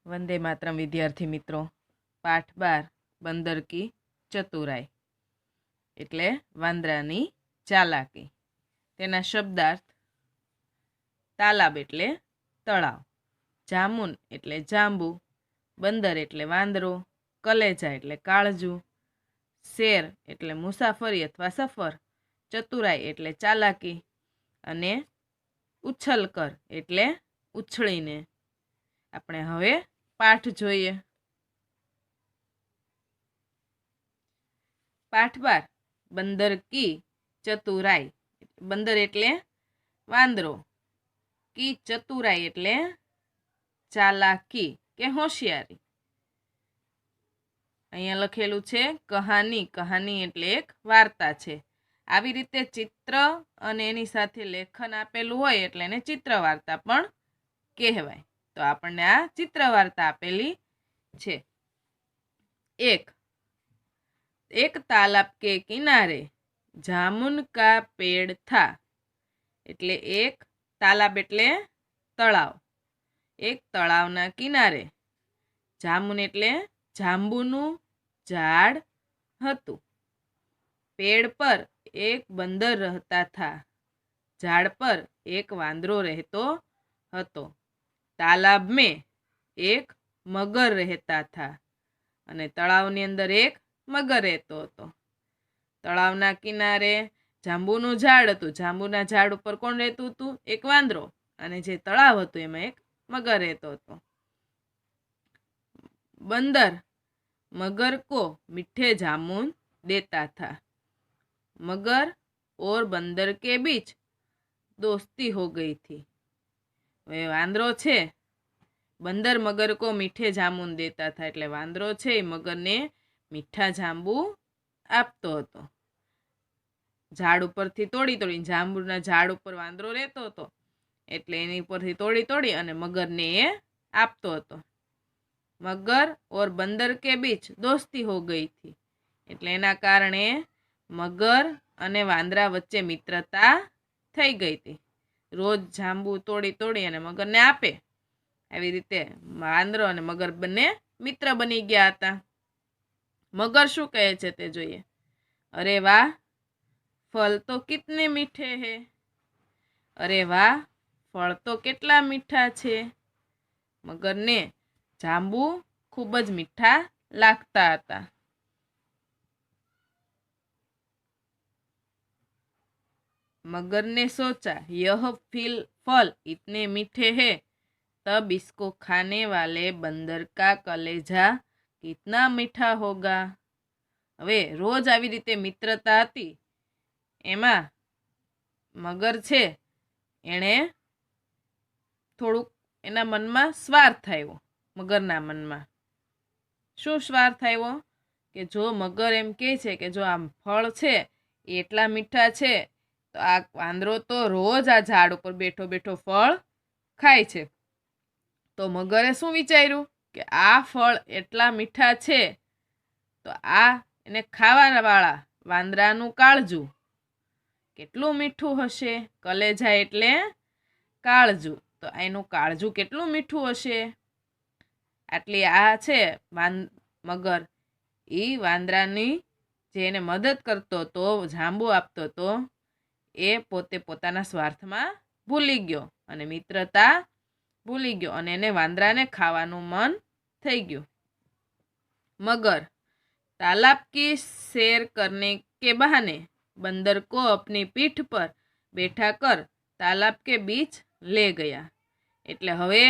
વંદે માતરમ વિદ્યાર્થી મિત્રો, પાઠ 12 બંદર કી ચતુરાઈ એટલે વાંદરાની ચાલાકી. તેના શબ્દાર્થ: તાલાબ એટલે તળાવ, જામુન એટલે જાંબુ, બંદર એટલે વાંદરો, કલેજા એટલે કાળજું, શેર એટલે મુસાફરી અથવા સફર, ચતુરાઈ એટલે ચાલાકી અને ઉછલકર એટલે ઉછળીને. આપણે હવે પાઠ જોઈએ. પાઠ 12 બંદર કી ચતુરાઈ. બંદર એટલે વાંદરો, કી ચતુરાઈ એટલે ચાલાકી કે હોશિયારી. અહીંયા લખેલું છે કહાની. કહાની એટલે એક વાર્તા છે. આવી રીતે ચિત્ર અને એની સાથે લેખન આપેલું હોય એટલે એને ચિત્ર વાર્તા પણ કહેવાય. તો આપણને આ ચિત્ર વાર્તા આપેલી છે. एक तालाब के किनारे जामुन का पेड़ था. એટલે એક તાલાબ એટલે તળાવ, એક તળાવના કિનારે જામુન એટલે જાંબુનું ઝાડ હતું. પેડ પર એક બંદર રહેતા था. ઝાડ પર એક વાંદરો રહેતો હતો. તાલાબ મેં એક મગર રહેતા था. અને તળાવની અંદર એક મગર રહેતો હતો. તળાવના કિનારે જાંબુનું ઝાડ હતું. જાંબુના ઝાડ ઉપર કોણ રહેતું હતું? એક વાંદરો. અને જે તળાવ હતું એમાં એક મગર રહેતો હતો. બંદર मगर को मीठे जामुन देता था. मगर और बंदर के बीच दोस्ती हो गई थी. वे वांदरो छे, बंदर मगर को मीठे जामुन देता था. એટલે વાંદરો છે એ મગરને મીઠા જાંબુ આપતો હતો. ઝાડ ઉપરથી તોડી જાંબુના ઝાડ ઉપર વાંદરો રહેતો હતો એટલે એની ઉપરથી તોડી અને મગરને એ આપતો હતો. મગર ઓર બંદર કે બીચ દોસ્તી હો ગઈ થી. એટલે એના કારણે મગર અને વાંદરા વચ્ચે મિત્રતા થઈ ગઈ હતી. રોજ જાંબુ તોડી અને મગરને આપે. આવી રીતે વાંદરો અને મગર બંને મિત્ર બની ગયા હતા. મગર શું કહે છે તે જોઈએ. અરે વાહ, ફળ તો કિતને મીઠે હે. અરે વાહ, ફળ તો કેટલા મીઠા છે. મગરને જાંબુ ખૂબ જ મીઠા લાગતા હતા. मगर ने सोचा यह फल इतने मीठे हैं, तब इसको खाने वाले बंदर का कलेजा कितना मीठा होगा. હવે રોજ આવી રીતે મિત્રતા હતી એમાં મગર છે એણે થોડુંક એના મનમાં સ્વાર્થ આવ્યો. મગરના મનમાં શું સ્વાર્થ આવ્યો કે જો મગર એમ કહે છે કે જો આ ફળ છે એ એટલા મીઠા છે તો આ વાંદરો તો રોજ આ ઝાડ ઉપર બેઠો ફળ ખાય છે. તો મગરે શું વિચાર્યું કે આ ફળ એટલા મીઠા છે તો આ એને ખાવાના વાળા વાંદરાનું કાળજું કેટલું મીઠું હશે. કલેજા એટલે કાળજું. તો એનું કાળજું કેટલું મીઠું હશે. આટલી આ છે મગર એ વાંદરાની જે એને મદદ કરતો હતો, જાંબુ આપતો હતો, એ પોતે પોતાના સ્વાર્થમાં ભૂલી ગયો અને મિત્રતા ભૂલી ગયો અને એને વાંદરાને ખાવાનું મન થઈ ગયું. मगर तालाब की सैर करने के बहाने बंदर को अपनी पीठ पर बैठा कर तालाब के बीच ले गया. એટલે હવે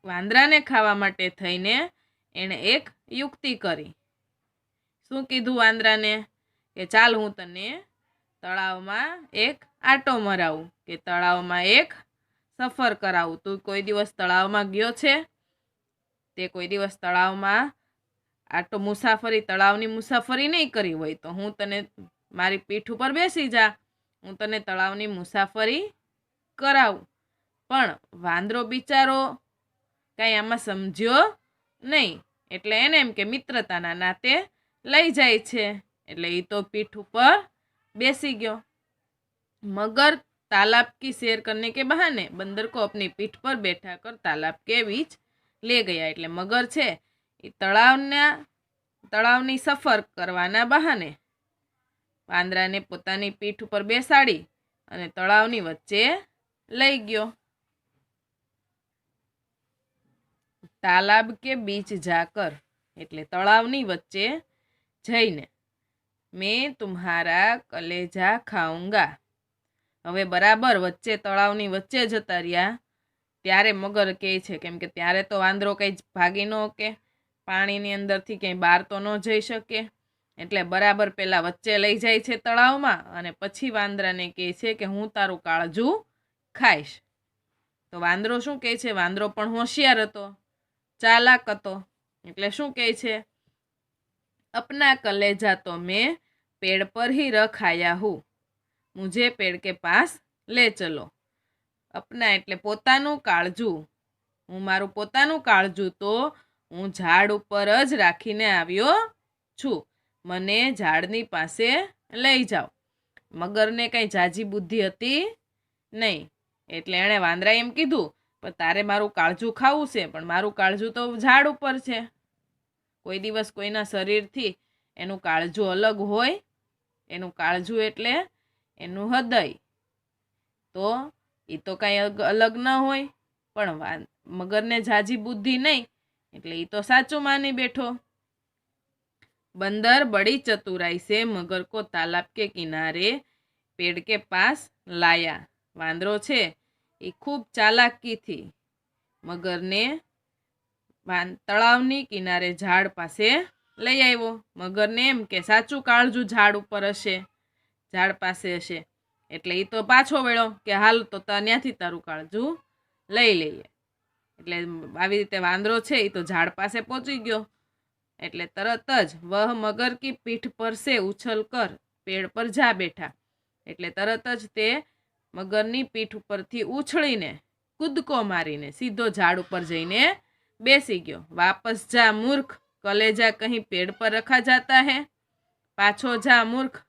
વાંદરાને ખાવા માટે થઈને એણે એક યુક્તિ કરી. શું કીધું વાંદરાને કે ચાલ હું તને તળાવમાં એક આટો મરાવું કે તળાવમાં એક સફર કરાવું. તું કોઈ દિવસ તળાવમાં ગયો છે? તે કોઈ દિવસ તળાવમાં આટો તળાવની મુસાફરી નહીં કરી હોય તો હું તને મારી પીઠ ઉપર બેસી જા, હું તને તળાવની મુસાફરી કરાવું. પણ વાંદરો બિચારો કાંઈ આમાં સમજ્યો નહીં. એટલે એને એમ કે મિત્રતાના નાતે લઈ જાય છે એટલે એ તો પીઠ ઉપર બેસી ગયો. मगर तालाब की सैर करने के बहाने बंदर को अपनी पीठ पर बैठा कर तालाब के बीच ले गया એટલે મગર છે એ તળાવની સફર કરવાના બહાને વાંદરાને પોતાની પીઠ ઉપર બેસાડી અને તળાવની વચ્ચે લઈ ગયો. તાલાબ કે બીચ જાકર એટલે તળાવની વચ્ચે જઈને. મેં તુમ્હારા કલેજા ખાઉંગા. હવે બરાબર વચ્ચે તળાવની વચ્ચે જતા રહ્યા ત્યારે મગર કહે છે, કેમ કે ત્યારે તો વાંદરો કંઈ ભાગી ન શકે, પાણીની અંદરથી ક્યાંય બહાર તો ન જઈ શકે, એટલે બરાબર પેલા વચ્ચે લઈ જાય છે તળાવમાં અને પછી વાંદરાને કહે છે કે હું તારું કાળજું ખાઈશ. તો વાંદરો શું કહે છે? વાંદરો પણ હોશિયાર હતો, ચાલાક હતો, એટલે શું કહે છે? अपना कलेजा तो मैं पेड़ पर ही रख आया हूँ, मुझे पेड़ के पास ले चलो. अपना એટલે પોતાનું કાળજું, હું મારું પોતાનું કાળજું તો હું ઝાડ ઉપર જ રાખીને આવ્યો છું, મને ઝાડની પાસે લઈ જાઓ. મગરને કંઈ ઝાઝી બુદ્ધિ હતી નહીં, એટલે એણે વાંદરા એમ કીધું, પણ તારે મારું કાળજું ખાવું છે, પણ મારું કાળજું તો ઝાડ ઉપર છે. કોઈ દિવસ કોઈના શરીરથી એનું કાળજું અલગ હોય, એનું કાળજું એટલે એનું હૃદય, તો એ તો કાંઈ અલગ ન હોય. પણ મગરને ઝાઝી બુદ્ધિ નહીં એટલે એ તો સાચું માની બેઠો. बंदर बड़ी चतुराई से मगर को तालाब के किनारे पेड़ के पास लाया. वांदरो छे એ ખૂબ ચાલાકીથી મગરને તળાવની કિનારે ઝાડ પાસે લઈ આવ્યો. મગરને એમ કે સાચું કાળજું ઝાડ ઉપર હશે, ઝાડ પાસે હશે, એટલે એ તો પાછો વળ્યો કે હાલ તો ત્યાંથી તારું કાળજું લઈ લઈએ. એટલે આવી રીતે વાંદરો છે એ તો ઝાડ પાસે પહોંચી ગયો. એટલે તરત જ વહ મગર કી પીઠ પર સે ઉછલ કર પેડ પર જા બેઠા. એટલે તરત જ તે મગરની પીઠ ઉપરથી ઉછળીને કૂદકો મારીને સીધો ઝાડ ઉપર જઈને બેસી ગયો. વાપસ જા મૂર્ખ, કલેજા કहीं પેડ પર રખા જાતા હે. પાછો જા મૂર્ખ.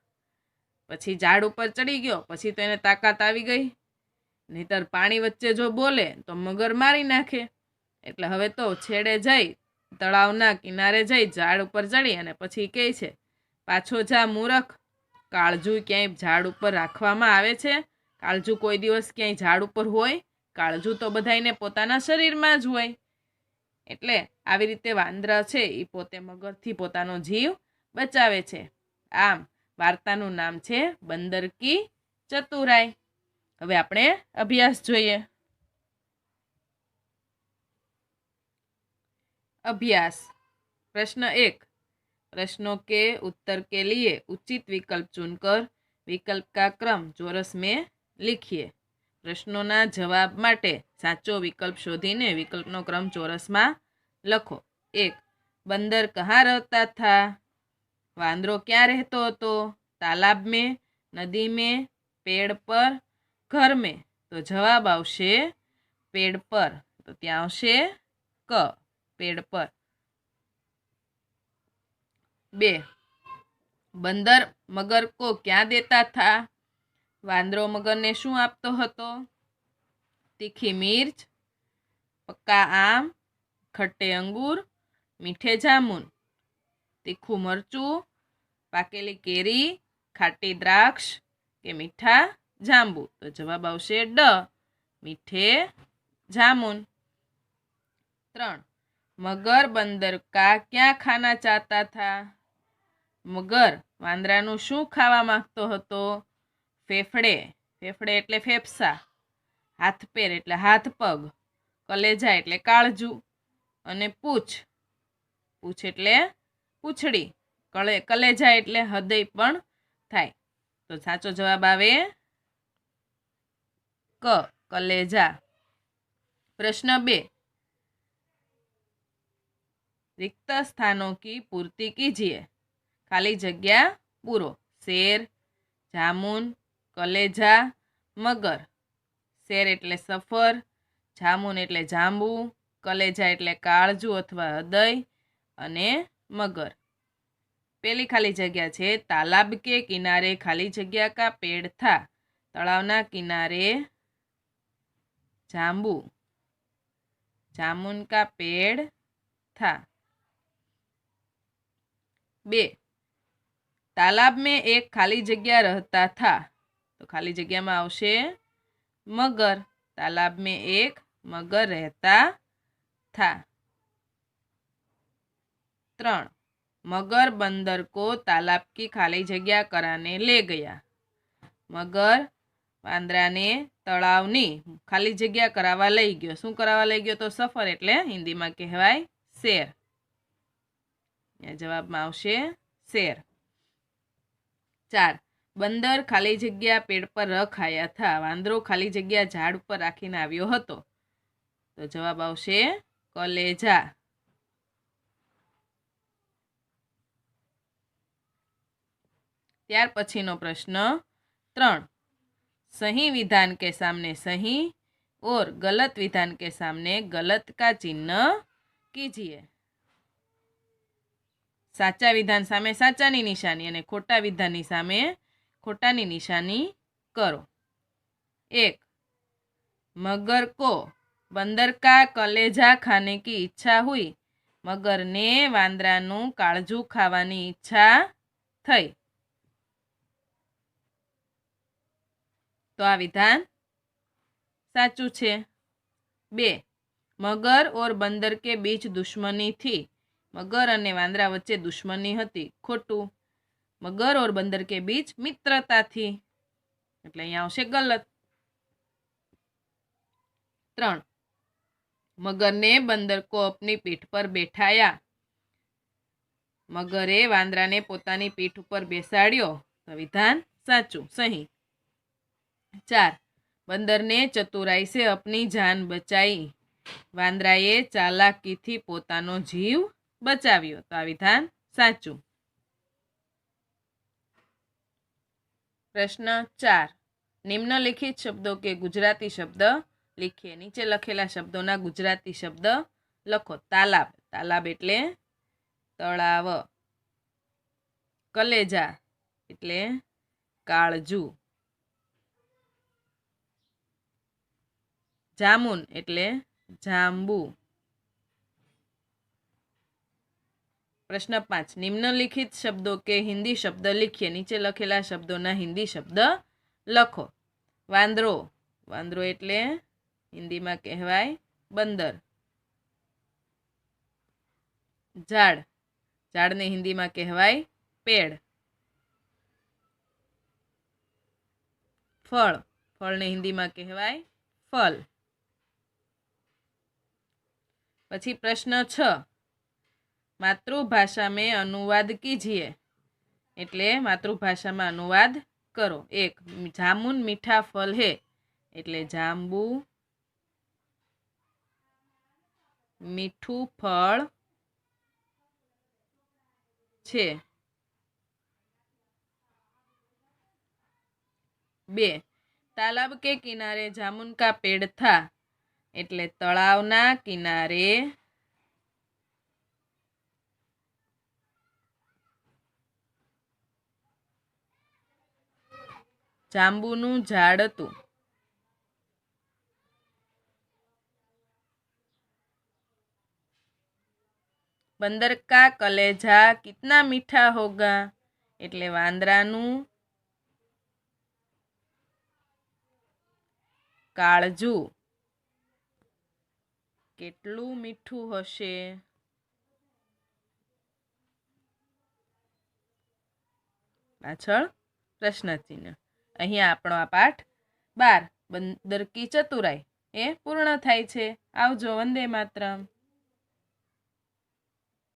પછી ઝાડ ઉપર ચડી ગયો. પછી તો એને તાકાત આવી ગઈ, નહીતર પાણી વચ્ચે જો બોલે તો મગર મારી નાખે. એટલે હવે તો છેડે જઈ તળાવના કિનારે જઈ ઝાડ ઉપર ચડી અને પછી કહે છે, પાછો જા મૂર્ખ, કાળજું ક્યાંય ઝાડ ઉપર રાખવામાં આવે છે? કાળજું કોઈ દિવસ ક્યાંય ઝાડ ઉપર હોય? કાળજું તો બધાયને પોતાના શરીરમાં જ હોય. એટલે આવી રીતે વાંદરા છે એ પોતે મગરથી પોતાનો જીવ બચાવે છે. આમ વાર્તાનું નામ છે બંદર કી ચતુરાઈ. હવે આપણે અભ્યાસ જોઈએ. अभ्यास. प्रश्न 1. प्रश्नों के उत्तर के लिए उचित विकल्प चुनकर विकल्प का क्रम चौरस में लिखिए. प्रश्नों जवाब माटे साचो विकल्प शोधीने विकल्पनो क्रम चौरस में लखो. 1. बंदर कहाँ रहता था? वांदरो क्या रहतो हतो? तालाब में, नदी में, पेड़ पर, घर में. तो जवाब आवशे पेड़ पर. तो त्यां आवशे क, पेड़ पर. 2. बंदर मगर को क्या देता था? वांदरो मगर ने शू आपतो हतो? तीखी मिर्च, पक्का आम, खट्टे अंगूर, मीठे जामुन. तीखू मरचू, पाकेली केरी, खाटी द्राक्ष के मीठा जांबू. तो जवाब आवशे ड, मीठे जामुन. 3. मगर बंदर का क्या खाना चाहता था? मगर वांदरानु शू खावा मागतो हतो? फेफड़े, फेफड़े एटले फेफसा, हाथ पेर एटले हाथ पग, कलेजा एटले काळजू अने पूछ, पूछ एटले पूछड़ी, कलेजा एटले हृदय पण थाय. तो साचो जवाब आवे क, कलेजा. प्रश्न 2. रिक्त स्थानों की पूर्ति कीजिए. खाली जग्या पूरो. शेर, जामुन, कलेजा, मगर. शेर एटले सफर, जामुन एटले जांबू, कलेजा एटले काळजू अथवा हृदय अने मगर. पहली खाली जग्या छे, तालाब के किनारे खाली जग्या का पेड़ था. तळावना किनारे जांबू जामुन का पेड़ था। 2 तालाब में एक खाली जगह रहता था। तो खाली जगह में आवशे मगर। तालाब में एक मगर रहता था। 3 मगर बंदर को तालाब की खाली जगह कराने ले गया। मगर वांदराने तळावनी खाली जगह करावा लई गयो। शुं करावा लई गयो? तो सफर एटले हिंदी में कहेवाय सेर। जवाब में आवशे सेर। 4 बंदर खाली जगह पेड़ पर रख आया था। वांदरो खाली जगह झाड़ पर राखीने आव्यो हतो। तो जवाब आवशे कलेजा। त्यार पछीनो प्रश्न 3 सही विधान के सामने सही और गलत विधान के सामने गलत का चिन्ह कीजिए। साचा विधान सामे साचानी निशानी अने खोटा विधाननी सामे खोटानी निशानी करो। 1 मगर को बंदर का कलेजा खाने की इच्छा हुई। मगर ने वांदरानु काळजू खावानी इच्छा थई। तो आ विधान साचू छे। 2 मगर और बंदर के बीच दुश्मनी थी। मगर अने वांदरा वच्चे दुश्मनी हती। खोटू। मगर और बंदर के बीच मित्रता थी। એટલે અહીંયા આવશે ગલત। 3 मगर ने बंदर को अपनी पीठ पर बैठाया। मगरे वांदरा ने पोतानी पीठ पर बेसाड्यो। तो विधान साचू सही। 4 बंदर ने चतुराई से अपनी जान बचाई। वांदराए चालाकी थी पोतानो जीव बचाव्यो। तो आ विधान साचू। प्रश्न 4 निम्नलिखित शब्दों के गुजराती शब्द लिखिए। नीचे लखेला शब्दों गुजराती शब्द लखो। तालाब तालाब एटले तळाव। कलेजा एटले काळजू। जामुन एटले जांबू। प्रश्न 5 निम्नलिखित शब्दों के हिंदी शब्द लिखिए। नीचे लखेला शब्दों हिंदी शब्द लखो। वांदरो वांदरो एटले हिंदी में कहवाय बंदर। झाड़ झाड़ ने हिंदी में कहवाय पेड़। फल फल ने हिंदी में कहवाय फल। पछी प्रश्न 6 मातृभाषा में अनुवाद कीजिए। एटले मातृभाषा में अनुवाद करो। 1 जामुन मीठा फल है एटले जांबू मीठू फल छे। 2 तालाब के किनारे जामुन का पेड़ था एटले तळावना किनारे जांबूनु झाड़ हतुं। बंदर का कलेजा कितना मीठा होगा एटले वांदरानु काळजू केटलू मीठू हशे। पाछळ प्रश्नचिन्ह। અહીં આપણો આ પાઠ 12 બંદર કી ચતુરાઈ એ પૂર્ણ થાય છે। આવજો। વંદે માતરમ।